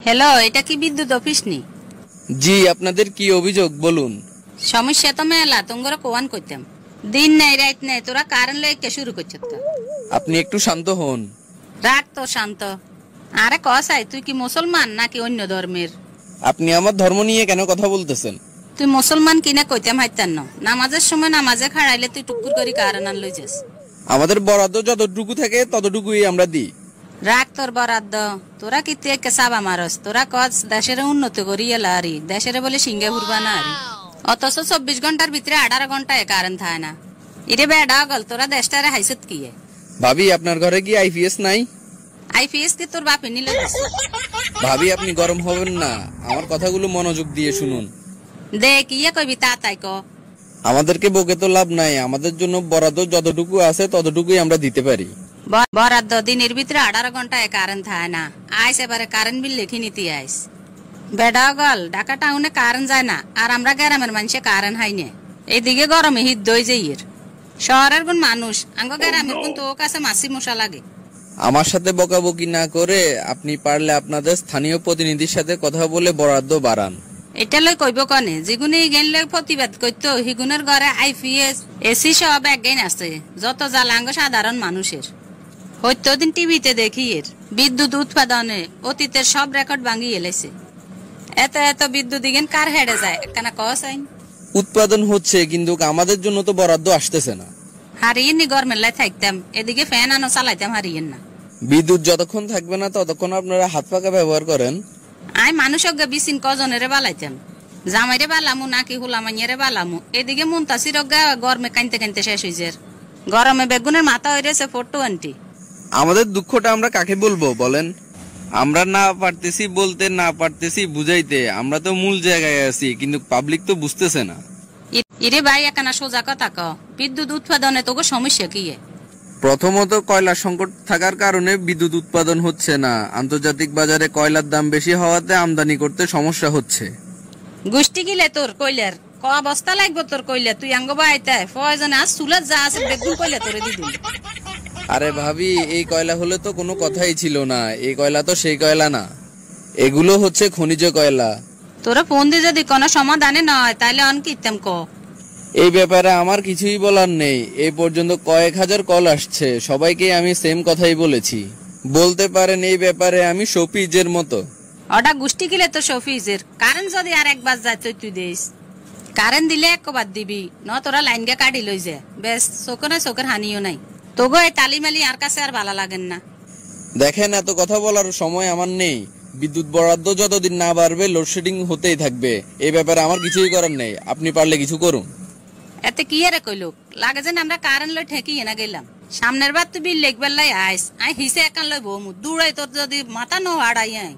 Hello, এটা কি বিদ্যুৎ অফিস নি? জি, আপনাদের কি অভিযোগ বলুন। সমস্যা তো মেলা, তোমরা কোয়ান করতাম। দিন নাই রাত নাই, তোরা কারেন্ট লইকে শুরু করছিস তো। আপনি একটু শান্ত হন। রাখ তো শান্ত। আরে কসাই, তুই কি মুসলমান নাকি অন্য ধর্মের? আপনি আমার ধর্ম নিয়ে কেন কথা বলতেছেন? তুই মুসলমান কিনা কইতাম হাইতান না। নামাজের সময় নামাজে খাড়াইলে তুই টুকুর করি কারেন্ট আন লই যাস। আমাদের বরাদ্দ যতটুকু থাকে ততটুকুই আমরা দিই। রাখ তোর বরাদ্দ। তোরা কি তুই একে চাবা মারস? তোরা কচ দেশের উন্নতি করি এলা আরি, দেশের বলে সিঙ্গে ঘুরবা না আরি। অথচ 24 ঘন্টার ভিতরে 18 ঘন্টায় কারেন্ট থাকে না। ইরে বেডা গল, তোরা দেশটারে হাইছত কি? ভাবি, আপনার ঘরে কি আইপিএস নাই? আইপিএস কি তোর বাপে নিলে? ভাবি, আপনি গরম হবেন না, আমার কথাগুলো মনোযোগ দিয়ে শুনুন। দেখ ইয়ে কইবি তা তাই ক। আমাদেরকে বকে তো লাভ নাই, আমাদের জন্য বরাদ্দ যতটুকু আছে ততটুকুই আমরা দিতে পারি। বরাদ্দ দিনের ভিতরে 18 ঘন্টায় কারেন্ট থাকে না। আইস এবারে কারেন্ট বিল লিখে নিতে আইস। বেডা গল, ঢাকা টাউনে কারেন্ট যায় না, আর আমরা গ্রামের মানুষে কারেন্ট হাই না। এইদিকে গরমে হিট দই যাইয়ের। শহরের কোন মানুষ আঙ্গ গ্রামের কোন তোর কাছে মাসি মশা লাগে। আমার সাথে বকাবকি না করে আপনি পারলে আপনাদের স্থানীয় প্রতিনিধির সাথে কথা বলে বরাদ্দ বাড়ান। এটা লই কইব কনে, যেগুনে গেন লই প্রতিবাদ করতো হিগুনের ঘরে আইপিএস এসি সব একগাইন আছে। যত জ্বালাঙ্গ সাধারণ মানুষের হয়তো দিন টিভিতে দেখি এর বিদ্যুৎ উৎপাদনে অতীতের সব রেকর্ড ভাঙি এলেছে। এত এত বিদ্যুৎ দিগেন কার হেডে যায় কেন কস আইন? উৎপাদন হচ্ছে, কিন্তু আমাদের জন্য তো বরাদ্দ আসতেছে না। হারিয়েন নি গরমের লাই থাকতাম, এদিকে ফ্যান আনো চালাইতাম, হারিয়েন না। বিদ্যুৎ যতক্ষণ থাকবে না ততক্ষণ আপনারা হাত পাকা ব্যবহার করেন। আই মানুষ বিচিন কজনেরে বালাইতাম, জামাইরে বালামু নাকি হুলামাইয়ারে বালামু। এদিকে মুন্তাসির গরমে কানতে কানতে শেষ হয়েছে। গরমে বেগুনের মাথা হইরেছে 420। আমাদের দুঃখটা আমরা কাকে বলবো বলেন? আমরা না পারতেছি বলতে, না পারতেছি বুঝাইতে। আমরা তো মূল জায়গায় আছি, কিন্তু পাবলিক তো বুঝতেছে না। ইরে ভাই, একানা সোজা কথা ক, বিদ্যুৎ উৎপাদনে তোকে সমস্যা কি? প্রথমত কয়লার সংকট থাকার কারণে বিদ্যুৎ উৎপাদন হচ্ছে না। আন্তর্জাতিক বাজারে কয়লার দাম বেশি হওয়াতে আমদানি করতে সমস্যা হচ্ছে। গোষ্ঠী গিলে তোর কইলার ক অবস্থা লাগবে তোর কইলা, তুই আঙ্গ বাইতে প্রয়োজনে আজ চুলার যা আছে বেগুন কইলা তোরে দিদি। আরে ভাবি, এই কয়লা হলে তো কোনো কথাই ছিল না। এই কয়লা তো সেই কয়লা না, এগুলো হচ্ছে খনিজ কয়লা। তোরা ফোন দিয়ে যদি কোনো সমাধানে নয় তাহলে অন কিতাম ক। এই ব্যাপারে আমার কিছুই বলার নেই। এই পর্যন্ত কয়েক হাজার কল আসছে, সবাইকে আমি সেম কথাই বলেছি। বলতে পারেন এই ব্যাপারে আমি শফিজের মতো। ওটা গোষ্ঠী গিলে তো শফিজের। কারেন্ট যদি আর একবার যায় তুই দিস। কারেন্ট দিলে একবার দিবি, ন তোরা লাইন গে কাটি লই যায় বেশ। চোখে চোখের হানিও নাই। তোগো এই তালিমালি আর কাছে আর ভালো লাগেন না। দেখেন, এত কথা বলার সময় আমার নেই। বিদ্যুৎ বরাদ্দ যতদিন না বাড়বে লোডশেডিং হতেই থাকবে। এই ব্যাপারে আমার কিছুই করার নেই, আপনি পারলে কিছু করুন। এতে কি আরে কইলো লাগে যেন আমরা কারেন্ট লই ঠেকিয়ে না গেলাম। সামনের বার তুই বিল লেখবার লাই আইস, আই হিসে একান লই বমু দূরাই তোর যদি মাথা নো হাড়াই আই।